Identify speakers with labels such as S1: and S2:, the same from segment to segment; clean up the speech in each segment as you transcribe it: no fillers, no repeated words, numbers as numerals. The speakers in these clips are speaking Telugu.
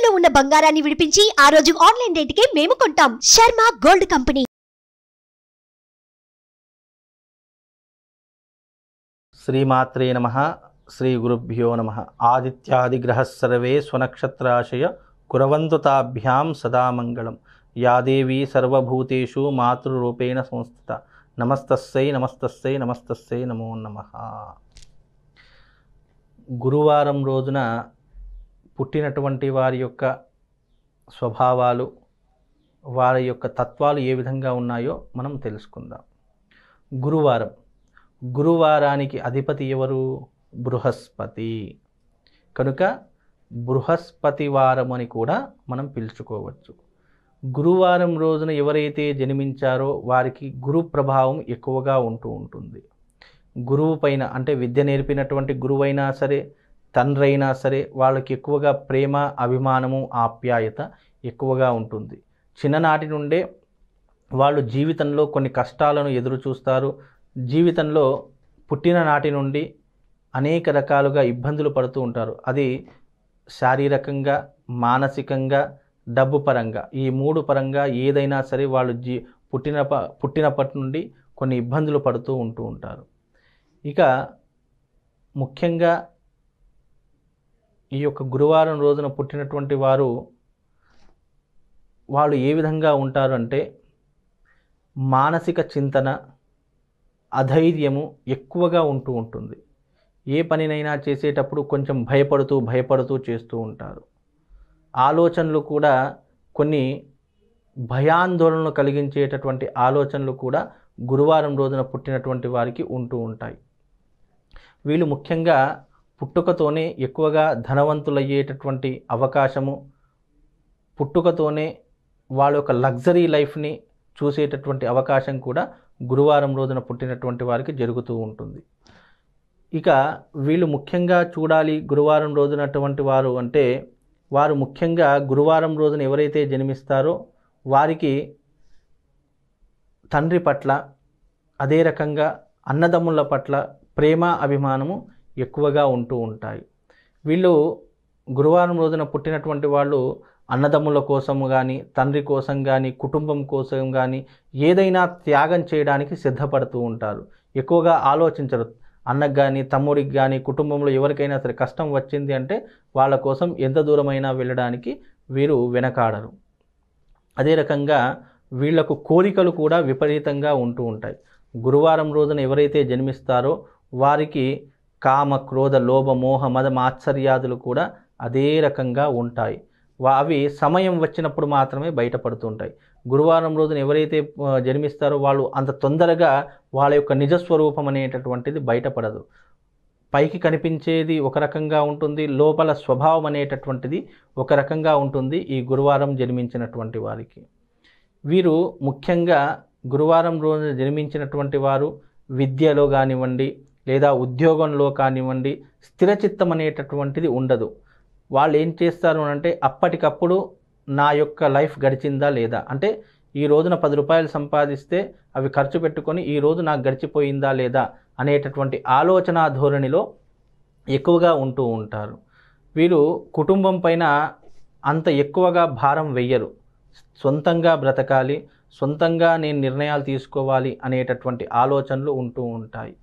S1: తాకట్టులో ఉన్న బంగారాన్ని విడిపించి ఆ రోజు ఆన్లైన్ రేటుకే మేము కొంటాం. Sharma gold company.
S2: శ్రీమాత్రే నమః. శ్రీ గురుభ్యో నమః. ఆదిత్యాదిగ్రహ సర్వే స్వనక్షత్రాశయ కురవంతు తాభ్యాం సదా మంగళం. యా దేవీ సర్వభూతేషు మాతృరూపేణ సంస్థిత. నమస్తస్సై నమస్తస్సై నమస్తస్సై నమో నమః. గురువారం రోజున పుట్టినటువంటి వారి యొక్క స్వభావాలు, వారి యొక్క తత్వాలు ఏ విధంగా ఉన్నాయో మనం తెలుసుకుందాం. గురువారానికి అధిపతి ఎవరు? బృహస్పతి. కనుక బృహస్పతి వారం అని కూడా మనం పిలుచుకోవచ్చు. గురువారం రోజున ఎవరైతే జన్మించారో వారికి గురు ప్రభావం ఎక్కువగా ఉంటుంది. గురువు పైన, అంటే విద్య నేర్పినటువంటి గురువైనా సరే, తండ్రి అయినా సరే, వాళ్ళకి ఎక్కువగా ప్రేమ, అభిమానము, ఆప్యాయత ఎక్కువగా ఉంటుంది. చిన్ననాటి నుండే వాళ్ళు జీవితంలో కొన్ని కష్టాలను ఎదురు చూస్తారు. జీవితంలో పుట్టిన నాటి నుండి అనేక రకాలుగా ఇబ్బందులు పడుతూ ఉంటారు. అది శారీరకంగా, మానసికంగా, డబ్బు పరంగా, ఈ మూడు పరంగా ఏదైనా సరే వాళ్ళు పుట్టినప్పటి నుండి కొన్ని ఇబ్బందులు పడుతూ ఉంటారు. ఇక ముఖ్యంగా ఈ యొక్క గురువారం రోజున పుట్టినటువంటి వాళ్ళు ఏ విధంగా ఉంటారు అంటే, మానసిక చింతన, అధైర్యము ఎక్కువగా ఉంటుంది. ఏ పనినైనా చేసేటప్పుడు కొంచెం భయపడుతూ చేస్తూ ఉంటారు. ఆలోచనలు కూడా కొన్ని భయాందోళనలు కలిగించేటటువంటి ఆలోచనలు కూడా గురువారం రోజున పుట్టినటువంటి వారికి ఉంటాయి. వీళ్ళు ముఖ్యంగా పుట్టుకతోనే ఎక్కువగా ధనవంతులయ్యేటటువంటి అవకాశము, పుట్టుకతోనే వాళ్ళ యొక్క లగ్జరీ లైఫ్ని చూసేటటువంటి అవకాశం కూడా గురువారం రోజున పుట్టినటువంటి వారికి జరుగుతూ ఉంటుంది. ఇక వీళ్ళు ముఖ్యంగా చూడాలి గురువారం రోజునటువంటి వారు అంటే, వారు ముఖ్యంగా గురువారం రోజున ఎవరైతే జన్మిస్తారో వారికి తండ్రి పట్ల, అదే రకంగా అన్నదమ్ముల పట్ల ప్రేమ, అభిమానము ఎక్కువగా ఉంటాయి. వీళ్ళు గురువారం రోజున పుట్టినటువంటి వాళ్ళు అన్నదమ్ముల కోసం కానీ, తండ్రి కోసం కానీ, కుటుంబం కోసం కానీ ఏదైనా త్యాగం చేయడానికి సిద్ధపడుతూ ఉంటారు. ఎక్కువగా ఆలోచించరు. అన్నకు కానీ, తమ్ముడికి కానీ, కుటుంబంలో ఎవరికైనా సరే కష్టం వచ్చింది అంటే వాళ్ళ కోసం ఎంత దూరమైనా వెళ్ళడానికి వీరు వెనకాడరు. అదే రకంగా వీళ్లకు కోరికలు కూడా విపరీతంగా ఉంటాయి. గురువారం రోజున ఎవరైతే జన్మిస్తారో వారికి కామ, క్రోధ, లోభ, మోహ, మద, మాత్సర్యాదులు కూడా అదే రకంగా ఉంటాయి. అవి సమయం వచ్చినప్పుడు మాత్రమే బయటపడుతూ ఉంటాయి. గురువారం రోజున ఎవరైతే జన్మిస్తారో వాళ్ళు అంత తొందరగా వాళ్ళ యొక్క నిజస్వరూపం అనేటటువంటిది బయటపడదు. పైకి కనిపించేది ఒక రకంగా ఉంటుంది, లోపల స్వభావం అనేటటువంటిది ఒక రకంగా ఉంటుంది ఈ గురువారం జన్మించినటువంటి వారికి. వీరు ముఖ్యంగా గురువారం రోజున జన్మించినటువంటి వారు విద్యలో కానివ్వండి, లేదా ఉద్యోగంలో కానివ్వండి, స్థిరచిత్తం అనేటటువంటిది ఉండదు. వాళ్ళు ఏం చేస్తారు అంటే, అప్పటికప్పుడు నా యొక్క లైఫ్ గడిచిందా లేదా, అంటే ఈ రోజున 10 రూపాయలు సంపాదిస్తే అవి ఖర్చు పెట్టుకొని ఈ రోజు నాకు గడిచిపోయిందా లేదా అనేటటువంటి ఆలోచన ధోరణిలో ఎక్కువగా ఉంటారు. వీరు కుటుంబం పైన అంత ఎక్కువగా భారం వెయ్యరు. సొంతంగా బ్రతకాలి, సొంతంగా నేను నిర్ణయాలు తీసుకోవాలి అనేటటువంటి ఆలోచనలు ఉంటాయి.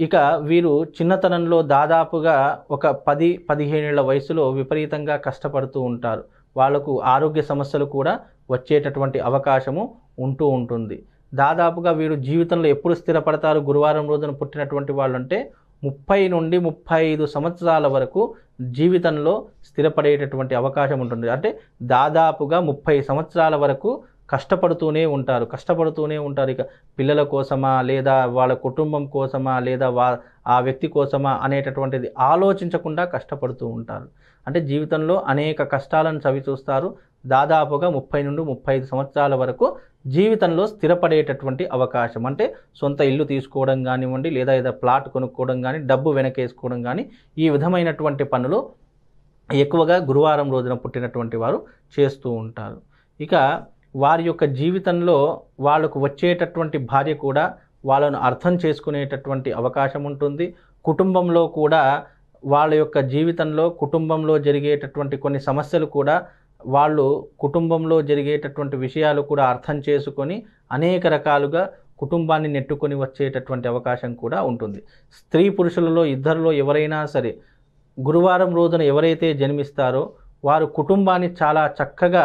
S2: ఇక వీరు చిన్నతనంలో దాదాపుగా ఒక 10-15 ఏళ్ల వయసులో విపరీతంగా కష్టపడుతూ ఉంటారు. వాళ్లకు ఆరోగ్య సమస్యలు కూడా వచ్చేటటువంటి అవకాశము ఉంటుంది. దాదాపుగా వీరు జీవితంలో ఎప్పుడు స్థిరపడతారు గురువారం రోజున పుట్టినటువంటి వాళ్ళు అంటే, 30 నుండి 35 సంవత్సరాల వరకు జీవితంలో స్థిరపడేటటువంటి అవకాశం ఉంటుంది. అంటే దాదాపుగా 30 సంవత్సరాల వరకు కష్టపడుతూనే ఉంటారు. ఇక పిల్లల కోసమా, లేదా వాళ్ళ కుటుంబం కోసమా, లేదా ఆ వ్యక్తి కోసమా అనేటటువంటిది ఆలోచించకుండా కష్టపడుతూ ఉంటారు. అంటే జీవితంలో అనేక కష్టాలను చవిచూస్తారు. దాదాపుగా 30 నుండి 35 సంవత్సరాల వరకు జీవితంలో స్థిరపడేటటువంటి అవకాశం, అంటే సొంత ఇల్లు తీసుకోవడం కానివ్వండి, లేదా ఏదో ప్లాట్ కొనుక్కోవడం కానీ, డబ్బు వెనకేసుకోవడం కానీ, ఈ విధమైనటువంటి పనులు ఎక్కువగా గురువారం రోజున పుట్టినటువంటి వారు చేస్తూ ఉంటారు. ఇక వారి యొక్క జీవితంలో వాళ్ళకు వచ్చేటటువంటి భార్య కూడా వాళ్ళను అర్థం చేసుకునేటటువంటి అవకాశం ఉంటుంది. కుటుంబంలో కూడా వాళ్ళ యొక్క జీవితంలో కుటుంబంలో జరిగేటటువంటి కొన్ని సమస్యలు కూడా వాళ్ళు కుటుంబంలో జరిగేటటువంటి విషయాలు కూడా అర్థం చేసుకొని అనేక రకాలుగా కుటుంబాన్ని నెట్టుకొని వచ్చేటటువంటి అవకాశం కూడా ఉంటుంది. స్త్రీ పురుషులలో ఇద్దరిలో ఎవరైనా సరే గురువారం రోజున ఎవరైతే జన్మిస్తారో వారు కుటుంబాన్ని చాలా చక్కగా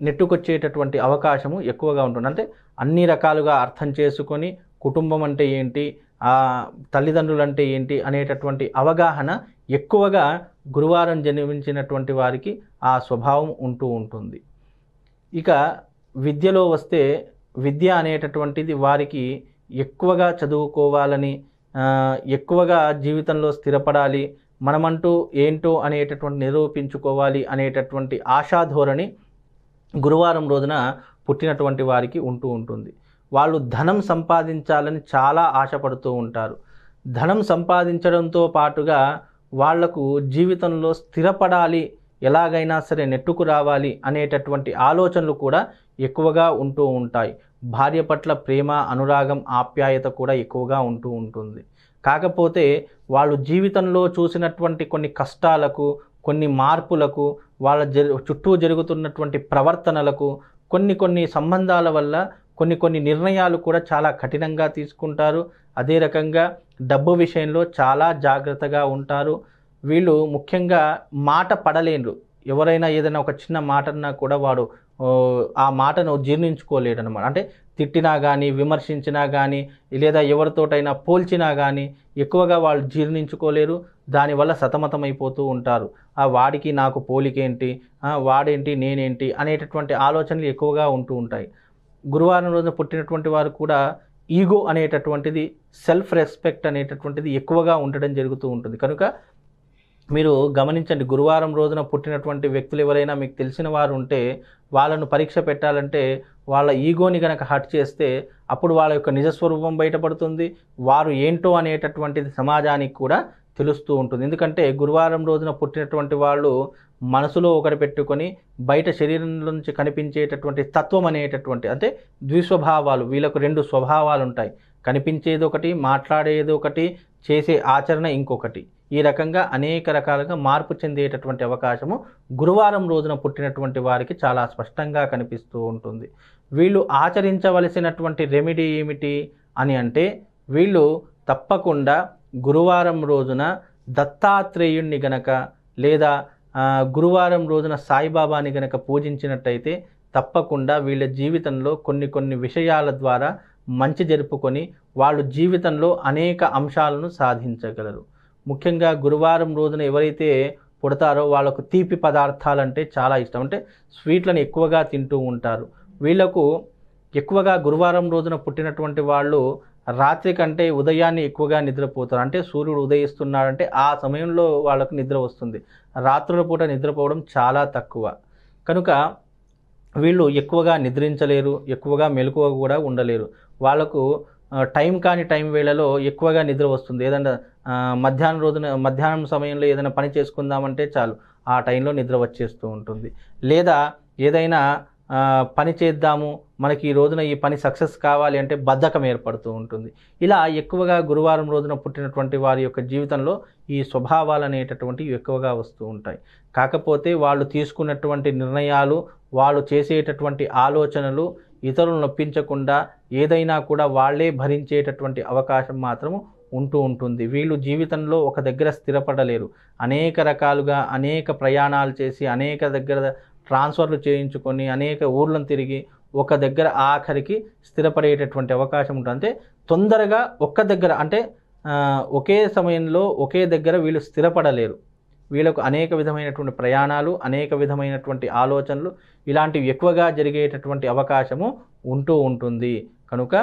S2: నెట్టుకొచ్చేటటువంటి అవకాశము ఎక్కువగా ఉంటుంది. అంటే అన్ని రకాలుగా అర్థం చేసుకొని కుటుంబం అంటే ఏంటి, తల్లిదండ్రులు అంటే ఏంటి అనేటటువంటి అవగాహన ఎక్కువగా గురువారం జన్మించినటువంటి వారికి ఆ స్వభావం ఉంటూ ఉంటుంది. ఇక విద్యలో వస్తే విద్య అనేటటువంటిది వారికి ఎక్కువగా చదువుకోవాలని, ఎక్కువగా జీవితంలో స్థిరపడాలి, మనమంటూ ఏంటో అనేటటువంటి నిరూపించుకోవాలి అనేటటువంటి ఆశాధోరణి గురువారం రోజున పుట్టినటువంటి వారికి ఉంటూ ఉంటుంది. వాళ్ళు ధనం సంపాదించాలని చాలా ఆశపడుతూ ఉంటారు. ధనం సంపాదించడంతో పాటుగా వాళ్లకు జీవితంలో స్థిరపడాలి, ఎలాగైనా సరే నెట్టుకు రావాలి అనేటటువంటి ఆలోచనలు కూడా ఎక్కువగా ఉంటూ ఉంటాయి. భార్య పట్ల ప్రేమ, అనురాగం, ఆప్యాయత కూడా ఎక్కువగా ఉంటూ ఉంటుంది. కాకపోతే వాళ్ళు జీవితంలో చూసినటువంటి కొన్ని కష్టాలకు, కొన్ని మార్పులకు, వాళ్ళ చుట్టూ జరుగుతున్నటువంటి ప్రవర్తనలకు, కొన్ని సంబంధాల వల్ల కొన్ని నిర్ణయాలు కూడా చాలా కఠినంగా తీసుకుంటారు. అదే రకంగా డబ్బు విషయంలో చాలా జాగ్రత్తగా ఉంటారు. వీళ్ళు ముఖ్యంగా మాట పడలేరు. ఎవరైనా ఏదైనా ఒక చిన్న మాట అన్నా కూడా వాడు ఆ మాటను జీర్ణించుకోలేడు అనమాట. అంటే తిట్టినా కానీ, విమర్శించినా కానీ, లేదా ఎవరితోటైనా పోల్చినా కానీ ఎక్కువగా వాళ్ళు జీర్ణించుకోలేరు. దానివల్ల సతమతమైపోతూ ఉంటారు. వాడికి నాకు పోలికేంటి, వాడేంటి నేనేంటి అనేటటువంటి ఆలోచనలు ఎక్కువగా ఉంటూ ఉంటాయి. గురువారం రోజున పుట్టినటువంటి వారు కూడా ఈగో అనేటటువంటిది, సెల్ఫ్ రెస్పెక్ట్ అనేటటువంటిది ఎక్కువగా ఉండడం జరుగుతూ ఉంటుంది. కనుక మీరు గమనించండి, గురువారం రోజున పుట్టినటువంటి వ్యక్తులు ఎవరైనా మీకు తెలిసిన వారు ఉంటే వాళ్ళను పరీక్ష పెట్టాలంటే వాళ్ళ ఈగోని గనక హర్ట్ చేస్తే అప్పుడు వాళ్ళ యొక్క నిజస్వరూపం బయటపడుతుంది. వారు ఏంటో అనేటటువంటిది సమాజానికి కూడా తెలుస్తూ ఉంటుంది. ఎందుకంటే గురువారం రోజున పుట్టినటువంటి వాళ్ళు మనసులో ఒకటి పెట్టుకొని బయట శరీరం నుంచి కనిపించేటటువంటి తత్వం అనేటటువంటి, అంటే ద్విస్వభావాలు, వీళ్ళకు రెండు స్వభావాలు ఉంటాయి. కనిపించేది ఒకటి, మాట్లాడేది ఒకటి, చేసే ఆచరణ ఇంకొకటి. ఈ రకంగా అనేక రకాలుగా మార్పు చెందేటటువంటి అవకాశము గురువారం రోజున పుట్టినటువంటి వారికి చాలా స్పష్టంగా కనిపిస్తూ ఉంటుంది. వీళ్ళు ఆచరించవలసినటువంటి రెమెడీ ఏమిటి అని అంటే, వీళ్ళు తప్పకుండా గురువారం రోజున దత్తాత్రేయుణ్ణి గనక లేదా గురువారం రోజున సాయిబాబాని గనక పూజించినట్టయితే తప్పకుండా వీళ్ళ జీవితంలో కొన్ని విషయాల ద్వారా మంచి జరుపుకొని వాళ్ళు జీవితంలో అనేక అంశాలను సాధించగలరు. ముఖ్యంగా గురువారం రోజున ఎవరైతే పుడతారో వాళ్ళకు తీపి పదార్థాలంటే చాలా ఇష్టం. అంటే స్వీట్లను ఎక్కువగా తింటూ ఉంటారు. వీళ్లకు ఎక్కువగా గురువారం రోజున పుట్టినటువంటి వాళ్ళు రాత్రి కంటే ఉదయాన్నే ఎక్కువగా నిద్రపోతారు. అంటే సూర్యుడు ఉదయిస్తున్నాడంటే ఆ సమయంలో వాళ్ళకు నిద్ర వస్తుంది. రాత్రుల పూట నిద్రపోవడం చాలా తక్కువ. కనుక వీళ్ళు ఎక్కువగా నిద్రించలేరు, ఎక్కువగా మెలకువ కూడా ఉండలేరు. వాళ్ళకు టైం వేళలో ఎక్కువగా నిద్ర వస్తుంది. ఏదైనా మధ్యాహ్నం సమయంలో ఏదైనా పని చేసుకుందామంటే చాలు ఆ టైంలో నిద్ర వచ్చేస్తూ ఉంటుంది. లేదా ఏదైనా పని చేద్దాము, మనకి ఈ రోజున ఈ పని సక్సెస్ కావాలి అంటే బద్ధకం ఏర్పడుతూ ఉంటుంది. ఇలా ఎక్కువగా గురువారం రోజున పుట్టినటువంటి వారి యొక్క జీవితంలో ఈ స్వభావాలు అనేటటువంటివి ఎక్కువగా వస్తూ ఉంటాయి. కాకపోతే వాళ్ళు తీసుకున్నటువంటి నిర్ణయాలు, వాళ్ళు చేసేటటువంటి ఆలోచనలు ఇతరులను నొప్పించకుండా ఏదైనా కూడా వాళ్ళే భరించేటటువంటి అవకాశం మాత్రము ఉంటూ ఉంటుంది. వీళ్ళు జీవితంలో ఒక దగ్గర స్థిరపడలేరు. అనేక రకాలుగా అనేక ప్రయాణాలు చేసి అనేక దగ్గర ట్రాన్స్ఫర్లు చేయించుకొని అనేక ఊర్లను తిరిగి ఒక దగ్గర ఆఖరికి స్థిరపడేటటువంటి అవకాశం ఉంటుంది. అంటే తొందరగా ఒక్క దగ్గర, అంటే ఒకే సమయంలో ఒకే దగ్గర వీళ్ళు స్థిరపడలేరు. వీళ్ళకు అనేక విధమైనటువంటి ప్రయాణాలు, అనేక విధమైనటువంటి ఆలోచనలు ఇలాంటివి ఎక్కువగా జరిగేటటువంటి అవకాశము ఉంటూ ఉంటుంది. కనుక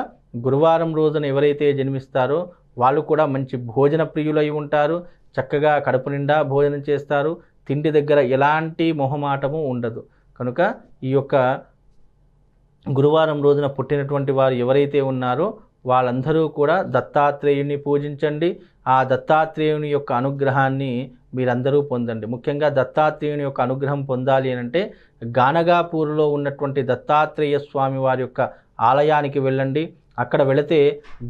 S2: గురువారం రోజున ఎవరైతే జన్మిస్తారో వాళ్ళు కూడా మంచి భోజన ప్రియులై ఉంటారు. చక్కగా కడుపు నిండా భోజనం చేస్తారు. తిండి దగ్గర ఎలాంటి మొహమాటము ఉండదు. కనుక ఈ యొక్క గురువారం రోజున పుట్టినటువంటి వారు ఎవరైతే ఉన్నారో వాళ్ళందరూ కూడా దత్తాత్రేయుని పూజించండి. ఆ దత్తాత్రేయుని యొక్క అనుగ్రహాన్ని మీరందరూ పొందండి. ముఖ్యంగా దత్తాత్రేయుని యొక్క అనుగ్రహం పొందాలి అంటే గానగాపూర్లో ఉన్నటువంటి దత్తాత్రేయ స్వామి వారి యొక్క ఆలయానికి వెళ్ళండి. అక్కడ వెళితే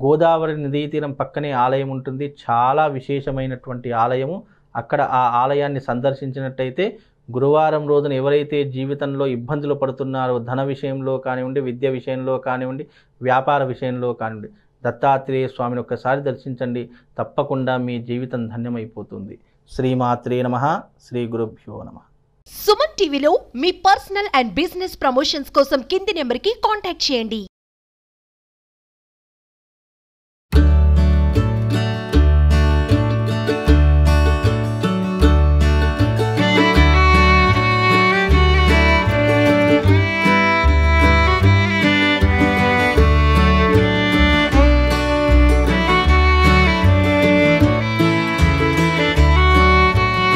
S2: గోదావరి నదీ తీరం పక్కనే ఆలయం ఉంటుంది. చాలా విశేషమైనటువంటి ఆలయము. అక్కడ ఆ ఆలయాన్ని సందర్శించినట్టయితే గురువారం రోజున ఎవరైతే జీవితంలో ఇబ్బందులు పడుతున్నారో, ధన విషయంలో కానివ్వండి, విద్య విషయంలో కానివ్వండి, వ్యాపార విషయంలో కానివ్వండి, దత్తాత్రేయ స్వామిని ఒక్కసారి దర్శించండి. తప్పకుండా మీ జీవితం ధన్యమైపోతుంది. శ్రీమాత్రే నమః. శ్రీ గురుభ్యో నమః.
S1: సుమన్ టీవీలో మీ పర్సనల్ అండ్ బిజినెస్ ప్రమోషన్స్ కోసం కింది నెంబర్కి కాంటాక్ట్ చేయండి.